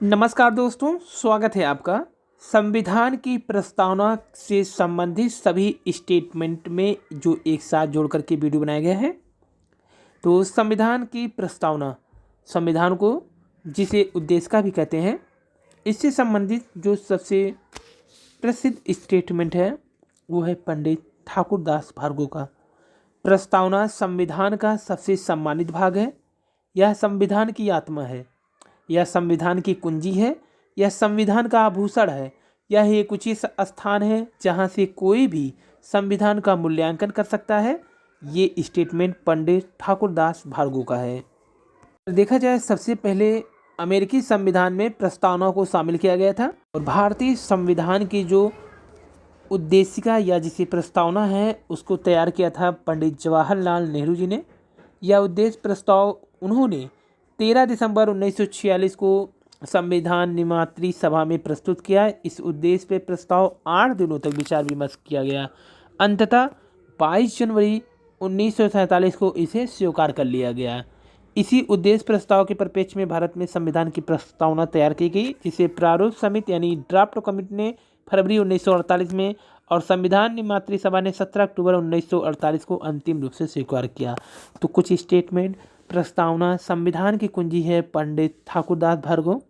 नमस्कार दोस्तों, स्वागत है आपका। संविधान की प्रस्तावना से संबंधित सभी स्टेटमेंट में जो एक साथ जोड़ करके वीडियो बनाया गया है। तो संविधान की प्रस्तावना, संविधान को जिसे उद्देशिका भी कहते हैं, इससे संबंधित जो सबसे प्रसिद्ध स्टेटमेंट है वो है पंडित ठाकुर दास भार्गव का। प्रस्तावना संविधान का सबसे सम्मानित भाग है। यह संविधान की आत्मा है, यह संविधान की कुंजी है, यह संविधान का आभूषण है। यह एक उचित स्थान है जहां से कोई भी संविधान का मूल्यांकन कर सकता है। ये स्टेटमेंट पंडित ठाकुर दास भार्गव का है। देखा जाए, सबसे पहले अमेरिकी संविधान में प्रस्तावना को शामिल किया गया था और भारतीय संविधान की जो उद्देशिका या जिसे प्रस्तावना है उसको तैयार किया था पंडित जवाहरलाल नेहरू जी ने। यह उद्देश्य प्रस्ताव उन्होंने 13 दिसंबर 1946 को संविधान निर्मात्री सभा में प्रस्तुत किया। इस उद्देश्य पे प्रस्ताव 8 दिनों तक विचार विमर्श किया गया। अंततः 22 जनवरी 1947 को इसे स्वीकार कर लिया गया। इसी उद्देश्य प्रस्ताव के परिप्रेक्ष्य में भारत में संविधान की प्रस्तावना तैयार की गई, जिसे प्रारूप समिति यानी ड्राफ्ट कमेटी ने फरवरी 1948 में और संविधान निर्मात्री सभा ने 17 अक्टूबर 1948 को अंतिम रूप से स्वीकार किया। तो कुछ स्टेटमेंट। प्रस्तावना संविधान की कुंजी है, पंडित ठाकुरदास भार्गव।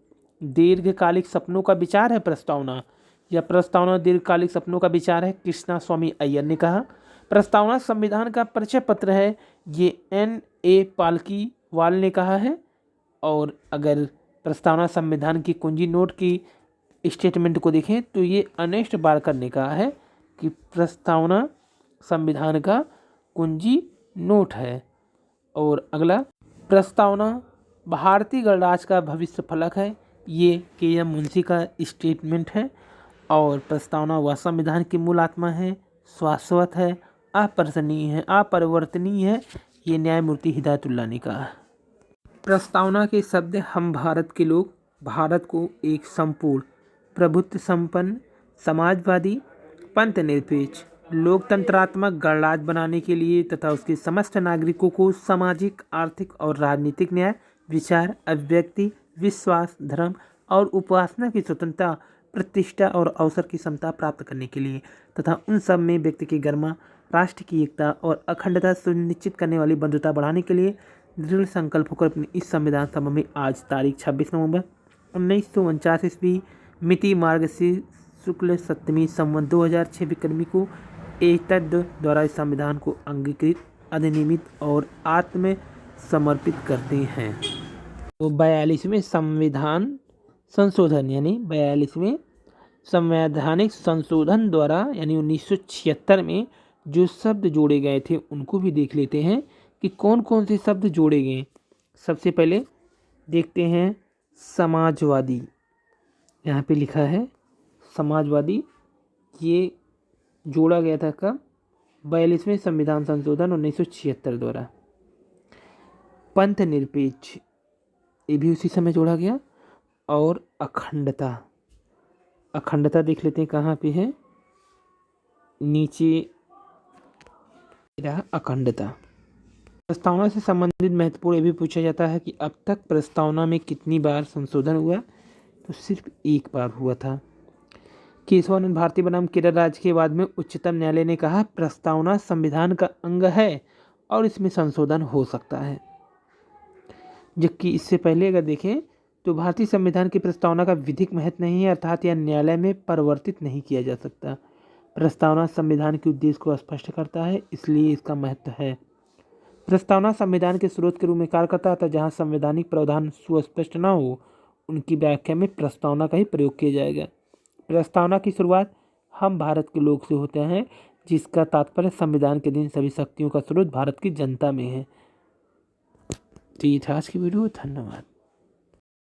दीर्घकालिक सपनों का विचार है प्रस्तावना। यह प्रस्तावना दीर्घकालिक सपनों का विचार है, कृष्णा स्वामी अय्यर ने कहा। प्रस्तावना संविधान का परिचय पत्र है, ये N.A. पालकीवाल ने कहा है। और अगर प्रस्तावना संविधान की कुंजी नोट की स्टेटमेंट को देखें तो ये अर्नेस्ट बार्कर ने कहा है कि प्रस्तावना संविधान का कुंजी नोट है। और अगला, प्रस्तावना भारतीय गणराज्य का भविष्य फलक है, ये K.M. मुंशी का स्टेटमेंट है। और प्रस्तावना वह संविधान की मूल आत्मा है, शाश्वत है, अपरिवर्तनीय है, अपरिवर्तनीय है, ये न्यायमूर्ति हिदायतुल्लाह ने कहा। प्रस्तावना के शब्द हम भारत के लोग भारत को एक संपूर्ण प्रभुत्व संपन्न समाजवादी पंथ निरपेक्ष लोकतंत्रात्मक गणराज्य बनाने के लिए तथा उसके समस्त नागरिकों को सामाजिक, आर्थिक और राजनीतिक न्याय, विचार, अभिव्यक्ति, विश्वास, धर्म और उपासना की स्वतंत्रता, प्रतिष्ठा और अवसर की समता प्राप्त करने के लिए तथा उन सब में व्यक्ति की गरिमा, राष्ट्र की एकता और अखंडता सुनिश्चित करने वाली बंधुता बढ़ाने के लिए दृढ़ संकल्प होकर अपनी इस संविधान सभा में आज तारीख 26 नवंबर 1949 ईस्वी मिति मार्ग से शुक्ल सप्तमी संवत 2006 विक्रमी को एकता द्वारा इस संविधान को अंगीकृत, अधिनियमित और आत्म समर्पित करते हैं। तो 42वें संविधान संशोधन यानी 42वें संवैधानिक संशोधन द्वारा यानी 1976 में जो शब्द जोड़े गए थे उनको भी देख लेते हैं कि कौन कौन से शब्द जोड़े गए। सबसे पहले देखते हैं समाजवादी। यहाँ पे लिखा है समाजवादी, ये जोड़ा गया था कब? 42वें संविधान संशोधन 1976 द्वारा। पंथ निरपेक्ष, ये भी उसी समय जोड़ा गया। और अखंडता, अखंडता देख लेते हैं कहाँ पे है, नीचे रहा अखंडता। प्रस्तावना से संबंधित महत्वपूर्ण ये भी पूछा जाता है कि अब तक प्रस्तावना में कितनी बार संशोधन हुआ, तो सिर्फ एक बार हुआ था। केशवानंद भारती बनाम केरल राज्य के बाद में उच्चतम न्यायालय ने कहा प्रस्तावना संविधान का अंग है और इसमें संशोधन हो सकता है। जबकि इससे पहले अगर देखें तो भारतीय संविधान की प्रस्तावना का विधिक महत्व नहीं है, अर्थात यह न्यायालय में परिवर्तित नहीं किया जा सकता। प्रस्तावना संविधान के उद्देश्य को स्पष्ट करता है, इसलिए इसका महत्व है। प्रस्तावना संविधान के स्रोत के रूप में कार्य करता था। जहाँ संवैधानिक प्रावधान सुस्पष्ट न हो उनकी व्याख्या में प्रस्तावना का ही प्रयोग किया जाएगा। प्रस्तावना की शुरुआत हम भारत के लोग से होते हैं, जिसका तात्पर्य संविधान के दिन सभी शक्तियों का स्रोत भारत की जनता में है। तो ये था आज की वीडियो। धन्यवाद।